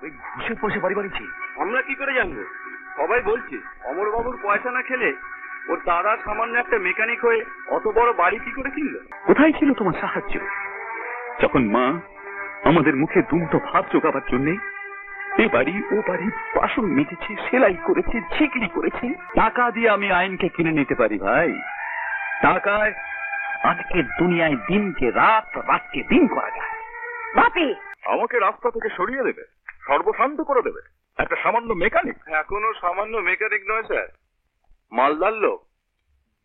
আমি ঘুষের পয়সা বাড়ি বানিয়েছি। আমরা কি করে জানবো? সবাই বলছে অমরবাবুর পয়সা না খেলে ওর দাদা সামান্য একটা মেকানিক হয়ে অত বড় বাড়ি কি করে কিনলো? কোথায় ছিল তোমার সাহায্য যখন মা আমাদের মুখে দুমুঠো ভাত জোগাবার জন্যে এ বাড়ি ও বাড়ি বাসন মেটেছে, সেলাই করেছে, ঝিকড়ি করেছে? টাকা দিয়ে আমি আইনকে কিনে নিতে পারি ভাই। টাকায় আজকের দুনিয়ায় দিনকে রাত, রাতকে দিন করা যায়। বাপি আমাকে রাস্তা থেকে সরিয়ে দেবে, সর্বশান্ত করে দেবে একটা সামান্য মেকানিক? এখনো সামান্য মেকানিক নয় স্যার, মালদার লোক।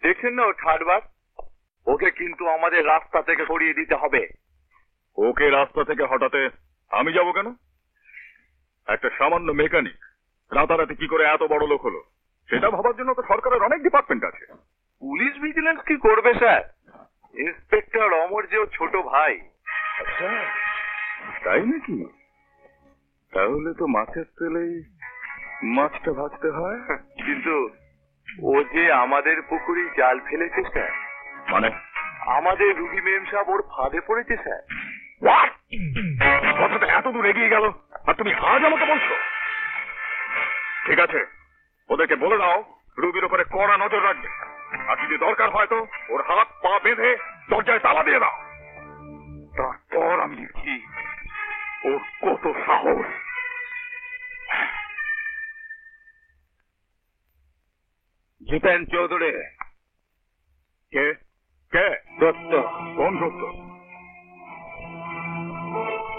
দেখেন না ও ঠাটবাজ। ওকে কিন্তু আমাদের রাস্তা থেকে সরিয়ে দিতে হবে। ওকে রাস্তা থেকে হটাতে আমি যাব কেন? একটা সামান্য মেকানিক রাতারাতি কি করে এত বড় লোক হলো সেটা ভাবার জন্য তো সরকারের অনেক ডিপার্টমেন্ট আছে। পুলিশ ভিজিলেন্স কি করবে স্যার? ইন্সপেক্টর অমর যে ওর ছোট ভাই। আচ্ছা তাই নাকি? তাহলে তো মাছের তেলেই মাছটা ভাজতে হয়। কিন্তু ও যে আমাদের পুকুরে জাল ফেলেছে স্যার। মানে? আমাদের রুগী মেম সাহেব ওর ফাঁদে পড়েছে স্যার। কথাটা এত দূর এগিয়ে গেল আর তুমি আজ আমাকে বলছো? ঠিক আছে, ওদেরকে বলে দাও রুগীর উপরে কড়া নজর রাখবে, আর যদি দরকার হয় তো ওর হাত পা বেঁধে দরজায় তালা দিয়ে দাও। তারপর আমি দেখছি ওর কত সাহস। জিতেন চৌধুরী। কে কে? সত্য। কোন সত্য?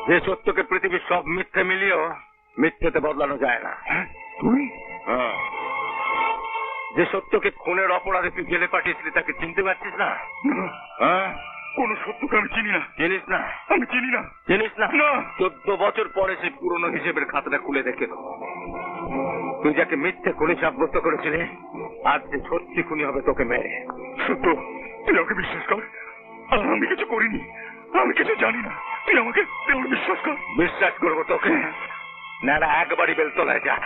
যে সত্যকে পৃথিবীর সব মিথ্যে মিলিয়েও মিথ্যেতে বদলানো যায় না। তুই? হ্যাঁ। যে সত্যকে খুনের অপরাধে তুই জেলে পাঠিয়েছিলি তাকে চিনতে পারছিস না? হ্যাঁ। কোন সত্যকে আমি চিনি না। চিনিস না? আমি চিনি না। চিনিস না? না। 14 বছর পরে সেই পুরনো হিসেবের খাতাটা খুলে দেখে তো তুই যাকে মিথ্যে খুনি সাব্যস্ত করেছিলি আজ যে সত্যি খুনি হবে তোকে মেরে। সত্য, তুই আমাকে বিশ্বাস কর। আমি কিছু করিনি, আমি কিছু জানি না। তুই আমাকে বিশ্বাস কর। বিশ্বাস করবো তোকে? না একবারই বেলতলায় যা,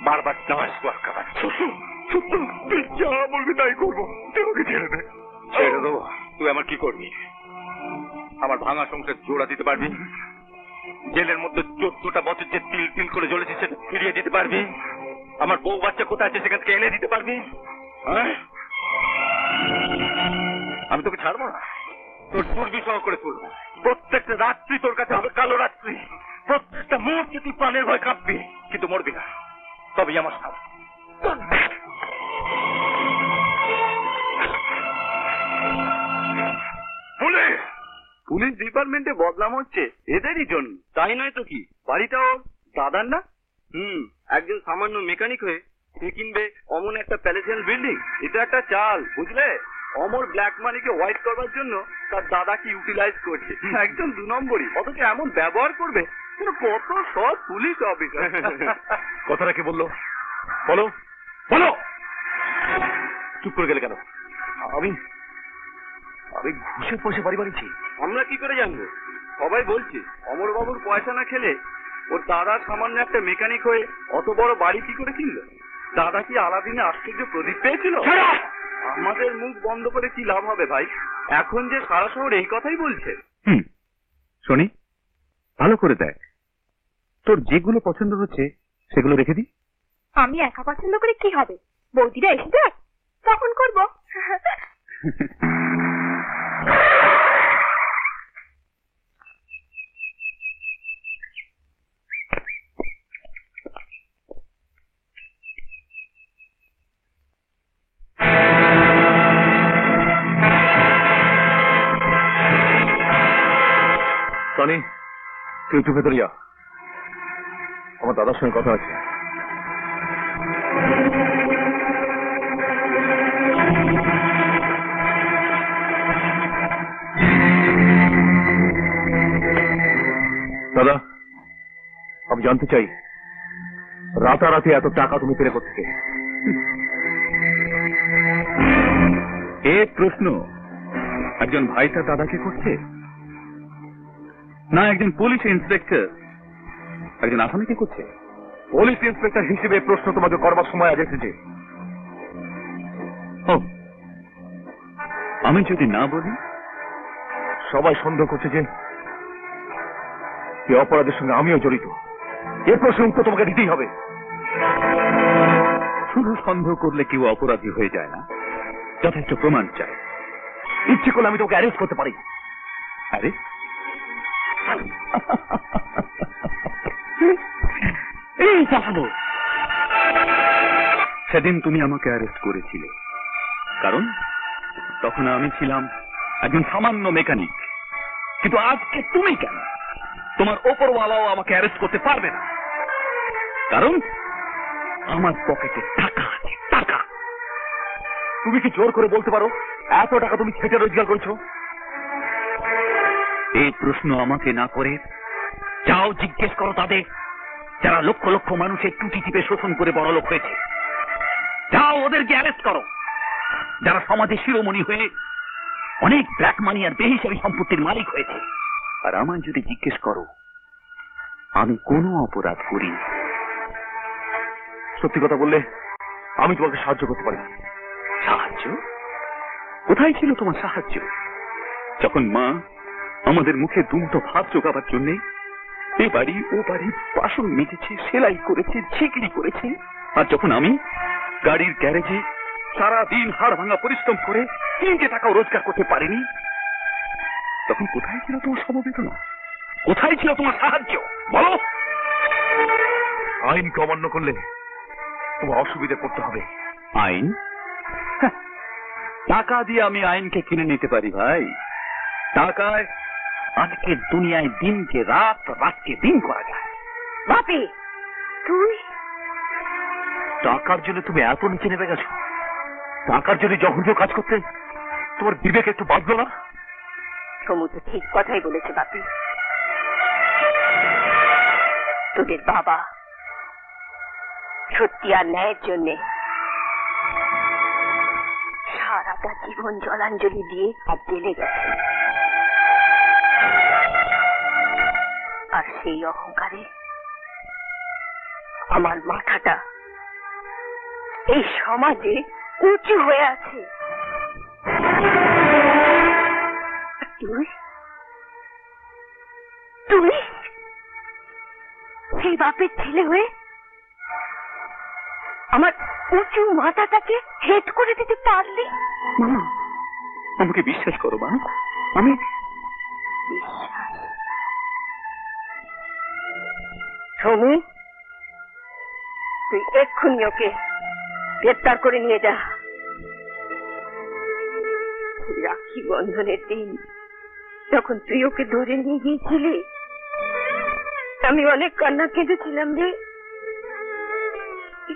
বারবার নামাজ পড় খাবার। সত্য সত্য, তুই যা বলবি তাই করবো। তুই আমাকে ছেড়ে দে। ছেড়ে দেবো? তুই আমার কি করবি? আমার ভাঙা সংসার জোড়া দিতে পারবি? জেলের মধ্যে 14টা বছর যে তিল তিল করে জ্বলেছে সেটা ফিরিয়ে দিতে পারবি? আমার বউ বাচ্চা কোথায় আছে সেখান থেকে এনে দিতে পারবি? হ্যাঁ, আমি তোকে ছাড়বো না। তোর দুর্বিষহ করে তুলবো। প্রত্যেকটা রাত্রি তোর কাছে হবে কালো রাত্রি। প্রত্যেকটা মুহূর্তে তুই প্রাণের ভয় কাঁপবি, কিন্তু মরবি না। তবেই আমার সাথে। পুলিশ ডিপার্টমেন্টে বদনাম হচ্ছে এদেরই জন্য, তাই নয় তো কি? বাড়িটাও দাদার না? একজন সামান্য মেকানিক হয়ে সে কিনবে অমন একটা প্যালেসিয়ান বিল্ডিং। এটা একটা চাল, বুঝলে? অমর ব্ল্যাক মানিকে হোয়াইট করবার জন্য তার দাদাকে ইউটিলাইজ করছে। একজন 2 নম্বরই, অথচ এমন ব্যবহার করবে কত সৎ পুলিশ অফিসার। কথাটা কি বললো? বলো বলো। চুপ করে গেলে কেন? আমি ঘুষের পয়সা বাড়ি বানিয়েছি। আমরা কি করে জানবো? সবাই বলছে অমরবাবুর পয়সা না খেলে ওর দাদা সামান্য একটা মেকানিক হয়ে অত বড় বাড়ি কি করে কিনলো? দাদা কি আলাদিনে আশ্চর্য প্রদীপ পেয়েছিল? আমাদের মুখ বন্ধ করে কি লাভ হবে ভাই? এখন যে সারা শহর এই কথাই বলছে। শোনি, ভালো করে দেখ, তোর যেগুলো পছন্দ হচ্ছে সেগুলো রেখে দি। আমি একা পছন্দ করে কি হবে? বৌদিরা এসে যাক, তখন করবো। টনি, তুই একটু ভেতরে যা, আমার দাদার সঙ্গে কথা আছে। দাদা, আমি জানতে চাই রাতারাতি এত টাকা তুমি পেলে কোথেকে? এ প্রশ্ন একজন ভাই তার দাদাকে করছে, না একজন পুলিশ ইন্সপেক্টর একজন আসামিকে করছে? পুলিশ ইন্সপেক্টর হিসেবে প্রশ্ন তোমাকে করবার সময় আজ এসেছে। আমি যদি না বলি? সবাই সন্দেহ করছে যে এই অপরাধের সঙ্গে আমিও জড়িত। এর প্রশ্নের উত্তর তোমাকে দিতেই হবে। শুধু সন্দেহ করলে কেউ অপরাধী হয়ে যায় না, যথেষ্ট প্রমাণ চাই। ইচ্ছে করলে আমি তোকে অ্যারেস্ট করতে পারি। আরে এই চালানো, সেদিন তুমি আমাকে অ্যারেস্ট করেছিলে, কারণ তখন আমি ছিলাম একজন সামান্য মেকানিক। কিন্তু আজকে তুমি কেন? তোমার ওপরওয়ালাও আমাকে অ্যারেস্ট করতে পারবে না, কারণ আমার পকেটে টাকা আছে। টাকা! তুমি কি জোর করে বলতে পারো এত টাকা তুমি খেটে রোজগার করছো? এই প্রশ্ন আমাকে না করে যাও জিজ্ঞেস করো তাদের, যারা লক্ষ লক্ষ মানুষের টুটি টিপে শোষণ করে বড়লোক হয়েছে। যাও ওদেরকে অ্যারেস্ট করো, যারা সমাজে শিরোমণি হয়ে অনেক ব্ল্যাক মানি আর বেহিসাবি সম্পত্তির মালিক হয়েছে। আর আমায় যদি জিজ্ঞেস করো, আমি কোনো অপরাধ করি। সত্যি কথা বললে আমি তোমাকে সাহায্য করতে পারি। সাহায্য? কোথায় ছিল তোমার সাহায্য যখন মা আমাদের মুখে দুমুঠো ভাত জোগাবার জন্য এ বাড়ি ও বাড়ি বাসন মেজেছে, সেলাই করেছে, ঝিকড়ি করেছে? আর যখন আমি গাড়ির গ্যারেজে সারাদিন হাড় ভাঙা পরিশ্রম করে 3 টাকাও রোজগার করতে পারিনি, তখন কোথায় ছিল তোমার সমবেদনা? কোথায় ছিল তোমার সাহায্য? বলো। আইনকে অমান্য করলে তোমার অসুবিধা করতে হবে। আইন? টাকা দিয়ে আমি আইনকে কিনে নিতে পারি ভাই। টাকায় আজকের দুনিয়ায় দিনকে রাত, রাতকে দিন করা যায়। বাপি, তুই টাকার জন্য তুমি এত নিচে নেমে গেছো? টাকার জন্য যখন কেউ কাজ করতে তোমার বিবেক একটু বাঁধলো না? সমু তো ঠিক কথাই বলেছে বাপি। তোদের বাবা সত্যি আর ন্যায়ের জন্য সারাটা জীবন জলাঞ্জলি দিয়ে আর জেলে গেছে। আর সেই অহংকারে আমার মাথাটা এই সমাজে উঁচু হয়ে আছে। তুই তুই সেই বাপের ছেলে হয়ে আমার উঁচু মাথাটাকে হেট করে দিতে পারলি? মা, আমাকে বিশ্বাস করো মা। আমি বিশ্বাস? সমু, তুই এক্ষুনি ওকে গ্রেপ্তার করে নিয়ে যা। রাখি বন্ধনের দিন যখন তুই ওকে ধরে নিয়ে গিয়েছিলি, আমি অনেক কান্না কেঁদেছিলাম রে।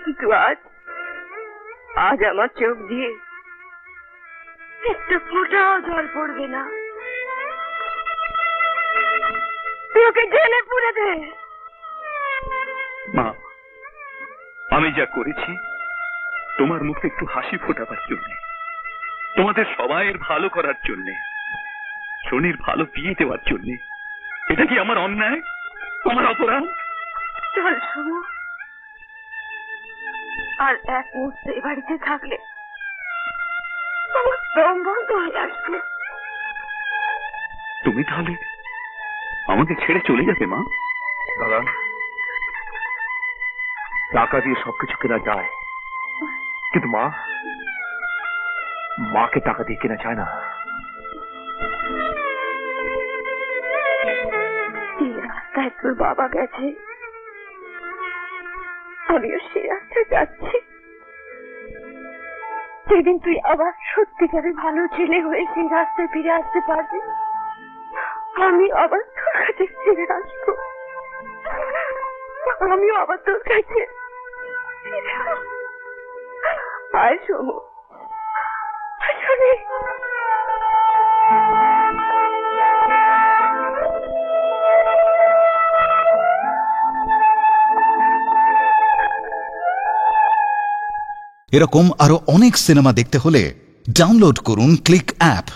কিন্তু আজ আমার চোখ দিয়ে একটা ফোঁটাও জল পড়বে না। তুই ওকে জেলে পুরে দে। মা, আমি যা করেছি তোমার মুখে একটু হাসি ফোটাবার জন্য, তোমাদের সবাইয়ের ভালো করার জন্য, শনির ভালো বিয়ে দেওয়ার জন্য। এটা কি আমার অন্যায়, আমার অপরাধ? চল শোনো, আর এক মুহূর্তে এ বাড়িতে থাকলে আমার দম বন্ধ হয়ে আসবে। তুমি তাহলে আমাকে ছেড়ে চলে যাবে মা? দাদা, টাকা দিয়ে সবকিছু কেনা যায়, কিন্তু মাকে টাকা দিয়ে কেনা যায় না। এই রাস্তায় তোর বাবা গেছে, আমিও সেই রাস্তায় যাচ্ছি। সেদিন তুই আবার সত্যিকারে ভালো ছেলে হয়ে সেই রাস্তায় ফিরে আসতে পারবি, আমি আবার তোর কাছে ফিরে আসবো। আমিও আবার তোর কাছে ফিরে আসবো। আয় শোনো, শোনে। এরকম আরো অনেক সিনেমা দেখতে হলে ডাউনলোড করুন ক্লিক অ্যাপ।